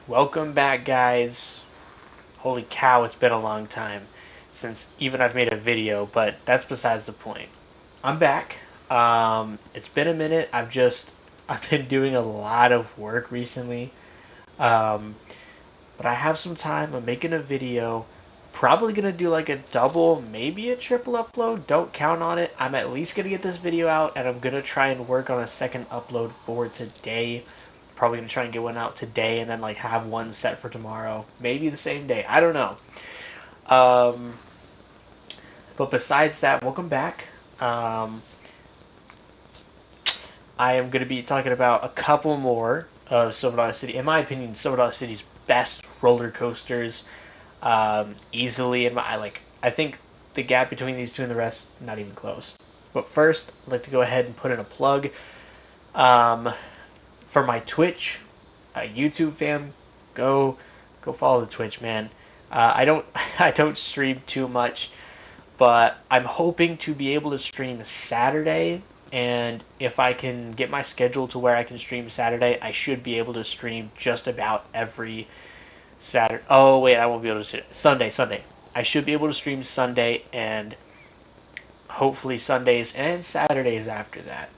Welcome back, guys. Holy cow, it's been a long time since even I've made a video, but that's besides the point. I'm back. It's been a minute. I've been doing a lot of work recently. Um, but I have some time. I'm making a video. Probably gonna do like a double, maybe a triple upload. Don't count on it. I'm at least gonna get this video out, and I'm gonna try and work on a second upload for today. Probably gonna try and get one out today, and then like have one set for tomorrow. Maybe the same day. I don't know. Um, but besides that, welcome back. Um, I am going to be talking about a couple more of Silver Dollar City. In my opinion, Silver Dollar City's best roller coasters. Easily, in my I think the gap between these two and the rest not even close. But first, I'd like to go ahead and put in a plug um, for my Twitch, YouTube fam. Go follow the Twitch, man. I don't I don't stream too much, but I'm hoping to be able to stream Saturday. And if I can get my schedule to where I can stream Saturday, I should be able to stream just about every Saturday. Oh wait, I won't be able to. Sunday. I should be able to stream Sunday and hopefully Sundays and Saturdays after that.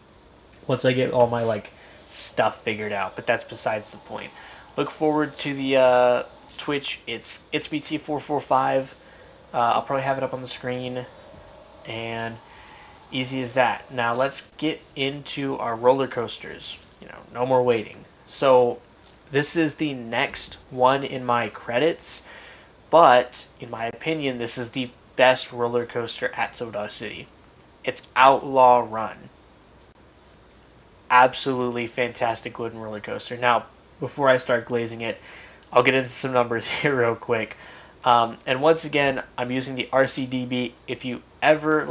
Once I get all my stuff figured out, but that's besides the point. Look forward to the Twitch. It's pt.3. I'll probably have it up on the screen, and easy as that. Now let's get into our roller coasters. No more waiting. So this is the next one in my credits, but in my opinion, this is the best roller coaster at Soda City. It's Outlaw Run. Absolutely fantastic wooden roller coaster. Now, before I start glazing it, I'll get into some numbers here real quick. And once again, I'm using the RCDB. If you ever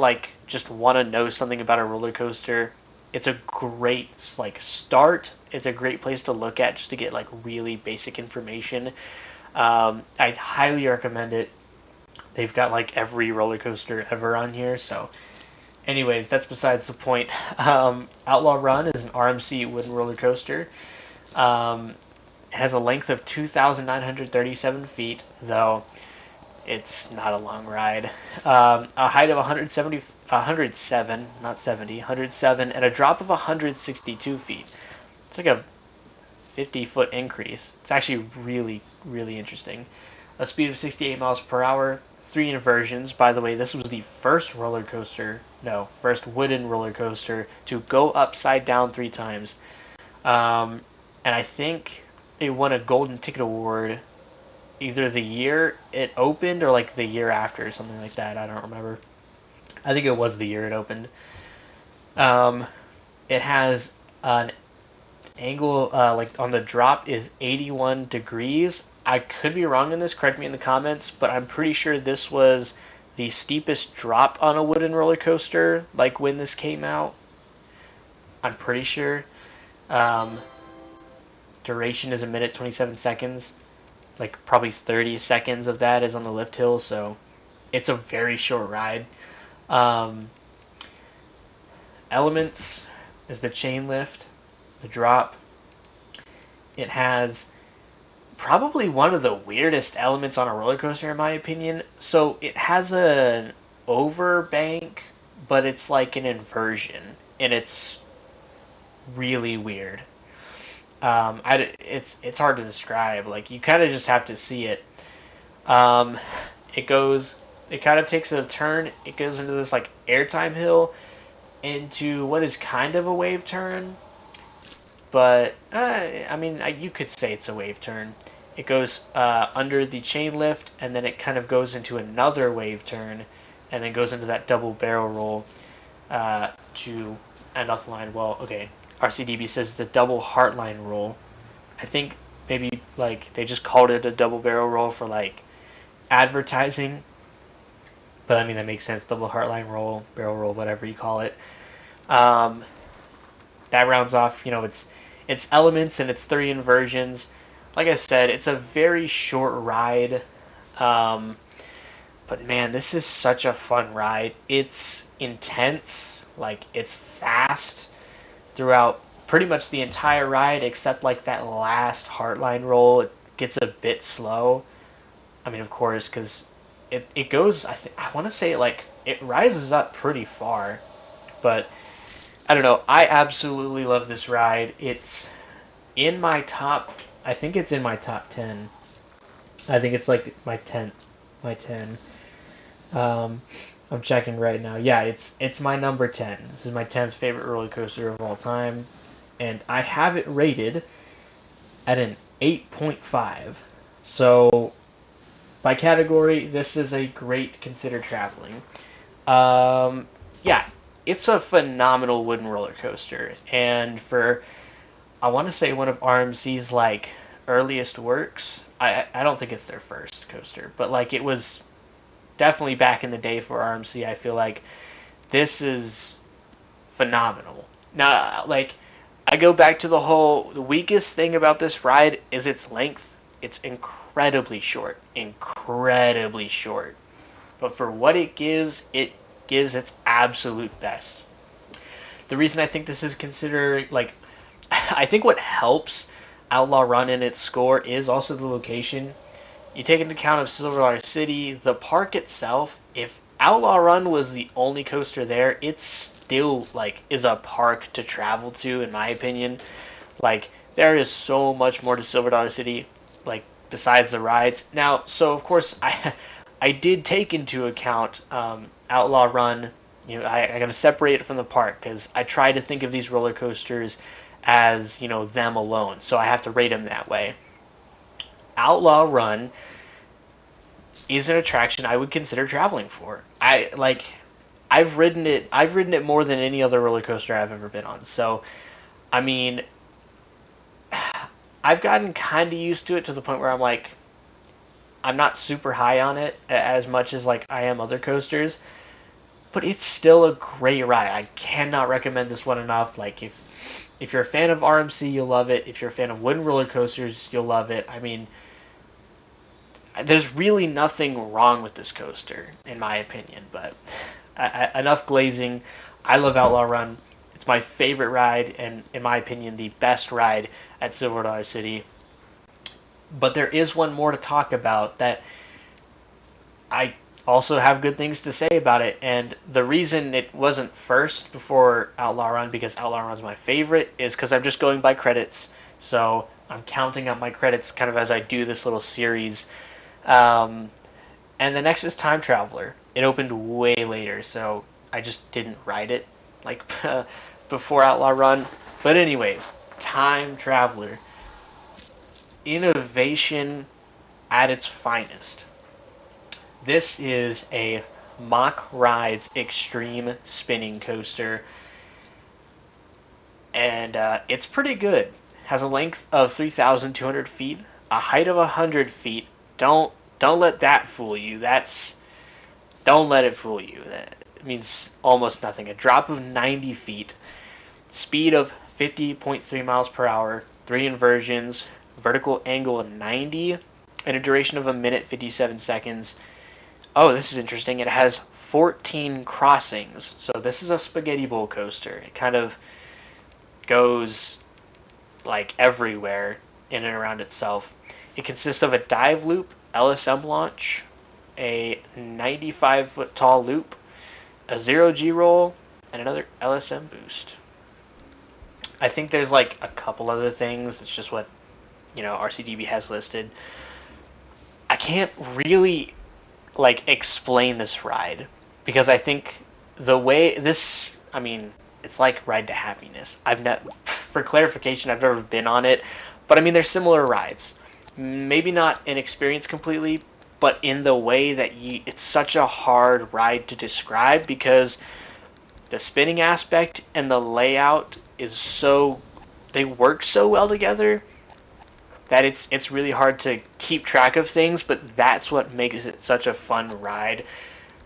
just want to know something about a roller coaster, it's a great start. It's a great place to look at just to get really basic information. I'd highly recommend it. They've got every roller coaster ever on here. So, anyways, that's besides the point. Outlaw Run is an RMC wooden roller coaster. Um, it has a length of 2,937 feet, though it's not a long ride. A height of 170, 107, not 70, 107, and a drop of 162 feet. It's like a 50-foot increase. It's actually really, really interesting. A speed of 68 miles per hour, 3 inversions. By the way, this was the first first wooden roller coaster to go upside down 3 times. And I think it won a Golden Ticket Award either the year it opened or the year after or something like that. I don't remember. I think it was the year it opened. Um, it has an angle on the drop is 81 degrees. I could be wrong in this. Correct me in the comments, but I'm pretty sure this was the steepest drop on a wooden roller coaster when this came out. I'm pretty sure. Um, Duration is a minute 27 seconds. Probably 30 seconds of that is on the lift hill, so it's a very short ride. Um, Elements is the chain lift, the drop. It has probably one of the weirdest elements on a roller coaster, in my opinion. So it has an overbank, but it's like an inversion, and it's really weird. It's hard to describe. You kind of just have to see it. Um, it goes. It kind of takes a turn. It goes into this airtime hill, into what is kind of a wave turn, but I mean you could say it's a wave turn. It goes under the chain lift, and then it kind of goes into another wave turn, and then goes into that double barrel roll to end off the line. Well, okay, RCDB says it's a double heartline roll. I think maybe they just called it a double barrel roll for advertising, but I mean that makes sense. Double heartline roll, barrel roll, whatever you call it. Um, that rounds off. It's elements and it's 3 inversions. Like I said, it's a very short ride. Um, but man, this is such a fun ride. It's intense. It's fast throughout pretty much the entire ride, except that last heartline roll. gets a bit slow. I mean, of course, because it goes. I want to say like it rises up pretty far, but I don't know. I absolutely love this ride. It's in my top. I think it's in my top 10. I think it's like my 10. Um, I'm checking right now. Yeah, it's my number 10. This is my 10th favorite roller coaster of all time, and I have it rated at an 8.5. So by category, this is a great consider traveling. Yeah, it's a phenomenal wooden roller coaster, and for I want to say one of RMC's like earliest works. I don't think it's their first coaster, but like it was definitely back in the day for RMC. I feel like this is phenomenal. Now, like I go back to the weakest thing about this ride is its length. It's incredibly short. But for what it gives its absolute best. The reason I think this is considered like I think what helps Outlaw Run in its score is also the location. You take into account of Silver Dollar City, the park itself. If Outlaw Run was the only coaster there, it still like is a park to travel to, in my opinion. Like there is so much more to Silver Dollar City, like besides the rides. Now, so of course I did take into account Outlaw Run. You know, I got to separate it from the park because I try to think of these roller coasters as them alone. So I have to rate them that way. Outlaw Run is an attraction I would consider traveling for. I've ridden it. I've ridden it more than any other roller coaster I've ever been on. So, I mean, I've gotten kind of used to it to the point where I'm like, I'm not super high on it as much as like I am other coasters, but it's still a great ride. I cannot recommend this one enough. Like if you're a fan of RMC, you'll love it. If you're a fan of wooden roller coasters, you'll love it. I mean, there's really nothing wrong with this coaster, in my opinion. But enough glazing. I love Outlaw Run. It's my favorite ride, and in my opinion, the best ride at Silver Dollar City. But there is one more to talk about that I also have good things to say about it. And the reason it wasn't first before Outlaw Run, because Outlaw Run's my favorite, is because I'm just going by credits. So I'm counting up my credits kind of as I do this little series. And the next is Time Traveler. It opened way later, so I just didn't ride it like before Outlaw Run. But anyways, Time Traveler. Innovation at its finest. This is a Mock Rides Extreme Spinning Coaster, and it's pretty good. Has a length of 3,200 feet, a height of 100 feet. Don't let that fool you. Don't let it fool you. That means almost nothing. A drop of 90 feet, speed of 50.3 miles per hour, 3 inversions, vertical angle of 90, and a duration of 1 minute 57 seconds. Oh, this is interesting. It has 14 crossings. So this is a spaghetti bowl coaster. It kind of goes like everywhere in and around itself. It consists of a dive loop, LSM launch, a 95-foot tall loop, a 0G roll, and another LSM boost. I think there's like a couple other things. It's just what RCDB has listed. I can't really like explain this ride because I think the way this, I mean, it's like Ride to Happiness. For clarification, I've never been on it, but I mean, there's similar rides. Maybe not an experience completely, but in the way that it's such a hard ride to describe because the spinning aspect and the layout they work so well together that it's really hard to keep track of things, but that's what makes it such a fun ride.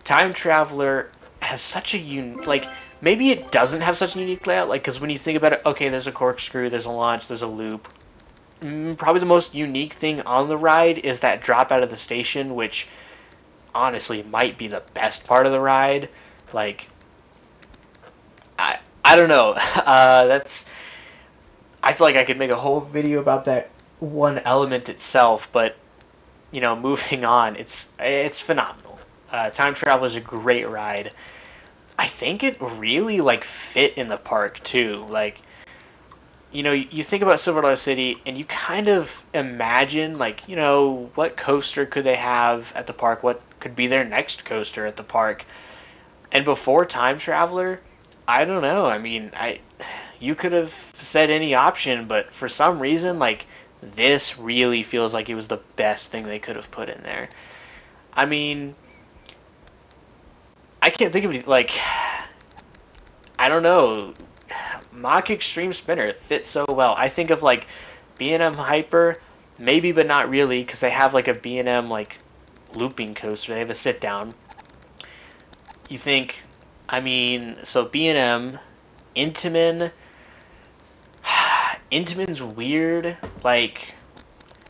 Time Traveler has such a maybe it doesn't have such a unique layout, like, because when you think about it, okay, there's a corkscrew, there's a launch, there's a loop. Probably the most unique thing on the ride is that drop out of the station, which honestly might be the best part of the ride. Like, I don't know. I feel like I could make a whole video about that one element itself, but moving on, it's phenomenal. Time Traveler is a great ride. I think it really like fit in the park too. Like, you think about Silver City and you kind of imagine like, what coaster could they have at the park? What could be their next coaster at the park? And before Time Traveler, I don't know. I mean, I you could have said any option, but for some reason, like this really feels like it was the best thing they could have put in there. I mean, I can't think of it like I don't know. Mach Extreme Spinner, it fits so well. I think of like B&M Hyper, maybe but not really, because they have like a B&M like looping coaster. They have a sit down. You think, I mean, so B&M, Intamin, Intamin's weird. Like,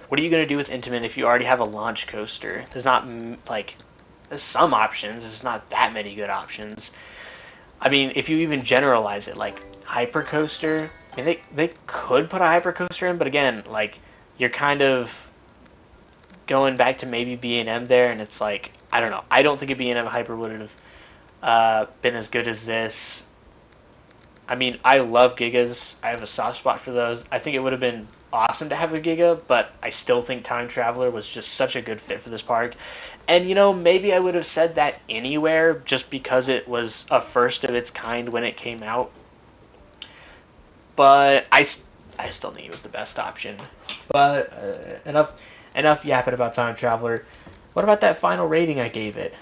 what are you gonna do with Intamin if you already have a launch coaster? There's not like there's some options. There's not that many good options. I mean, if you even generalize it, like hypercoaster, I mean, they could put a hypercoaster in, but again, like you're kind of going back to maybe B&M there, and it's like I don't know. I don't think a B&M hyper would have been as good as this. I mean, I love Gigas. I have a soft spot for those. I think it would have been awesome to have a Giga, but I still think Time Traveler was just such a good fit for this park. And maybe I would have said that anywhere just because it was a first of its kind when it came out. But I still think it was the best option. But enough yapping about Time Traveler. What about that final rating I gave it?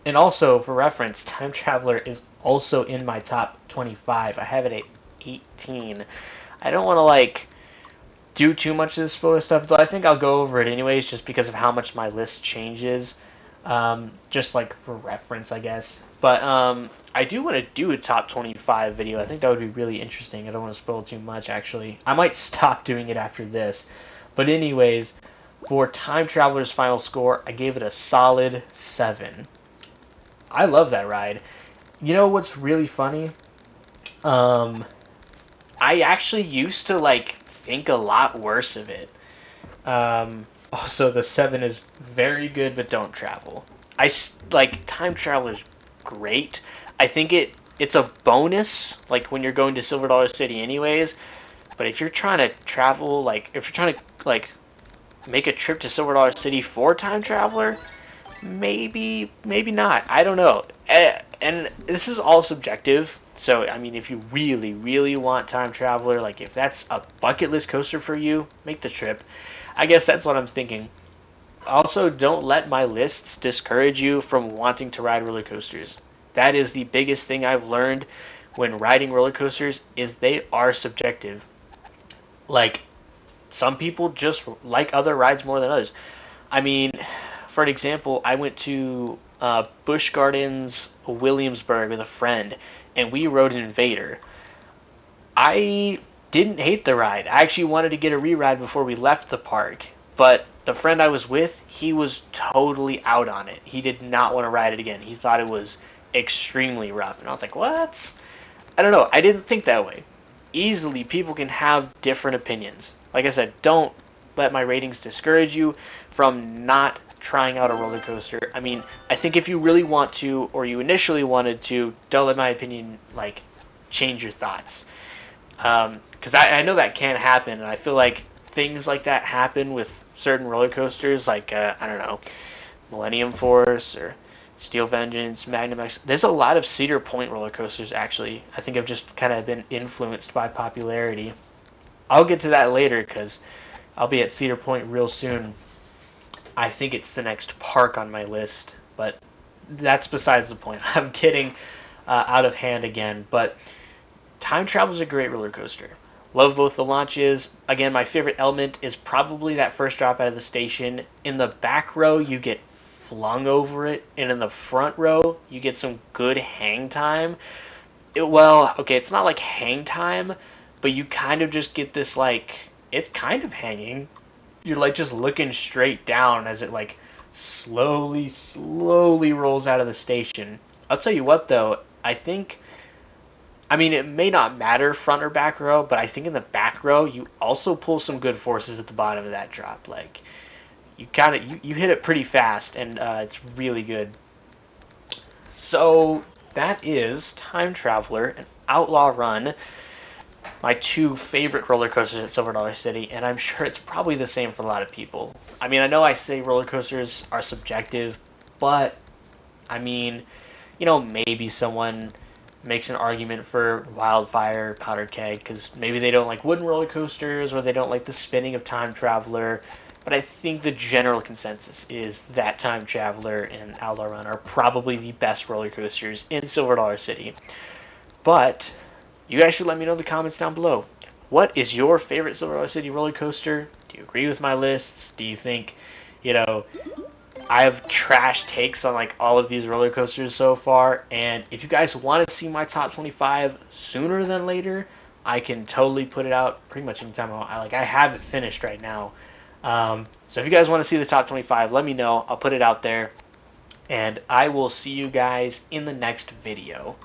And also, for reference, Time Traveler is also in my top 25. I have it at 18. I don't want to, like, do too much of this spoiler stuff, though I think I'll go over it anyways just because of how much my list changes. Just, like, for reference, I guess. But I do want to do a top 25 video. I think that would be really interesting. I don't want to spoil too much, actually. I might stop doing it after this. But anyways, for Time Traveler's final score, I gave it a solid 7. I love that ride. You know what's really funny? I actually used to like think a lot worse of it. Also, the 7 is very good, but don't travel. Like Time Travel is great. I think it's a bonus like when you're going to Silver Dollar City anyways. But if you're trying to travel, like if you're trying to like make a trip to Silver Dollar City for Time Traveler, maybe not. I don't know. And this is all subjective. So I mean, if you really, really want Time Traveler, like if that's a bucket list coaster for you, make the trip. I guess that's what I'm thinking. Also, don't let my lists discourage you from wanting to ride roller coasters. That is the biggest thing I've learned when riding roller coasters is they are subjective. Like some people just like other rides more than others. I mean, for an example, I went to Busch Gardens, Williamsburg with a friend, and we rode an Invader. I didn't hate the ride. I actually wanted to get a re-ride before we left the park, but the friend I was with, he was totally out on it. He did not want to ride it again. He thought it was extremely rough, and I was like, what? I don't know. I didn't think that way. Easily, people can have different opinions. Like I said, don't let my ratings discourage you from not trying out a roller coaster. I mean, I think if you really want to, or you initially wanted to, don't let my opinion like change your thoughts. Because I know that can happen, and I feel like things like that happen with certain roller coasters, like I don't know, Millennium Force or Steel Vengeance, Magnum X. There's a lot of Cedar Point roller coasters actually. I think have just kind of been influenced by popularity. I'll get to that later because I'll be at Cedar Point real soon. I think it's the next park on my list, but that's besides the point. I'm getting out of hand again, but Time Travel is a great roller coaster. Love both the launches. Again, my favorite element is probably that first drop out of the station. In the back row, you get flung over it, and in the front row, you get some good hang time. It's not like hang time, but you kind of just get this, like, it's kind of hanging. You're, like, just looking straight down as it, like, slowly rolls out of the station. I'll tell you what, though, I think I mean, it may not matter front or back row, but I think in the back row you also pull some good forces at the bottom of that drop. Like you kind of you hit it pretty fast, and it's really good. So that is Time Traveler and Outlaw Run, my two favorite roller coasters at Silver Dollar City, and I'm sure it's probably the same for a lot of people. I mean, I know I say roller coasters are subjective, but I mean, maybe someone makes an argument for Wildfire, Powder Keg, because maybe they don't like wooden roller coasters or they don't like the spinning of Time Traveler. But I think the general consensus is that Time Traveler and Outlaw Run are probably the best roller coasters in Silver Dollar City. But you guys should let me know in the comments down below. What is your favorite Silver Dollar City roller coaster? Do you agree with my lists? Do you think, I have trash takes on like all of these roller coasters so far, and if you guys want to see my top 25 sooner than later, I can totally put it out pretty much anytime I have it finished right now. So if you guys want to see the top 25, let me know. I'll put it out there, and I will see you guys in the next video.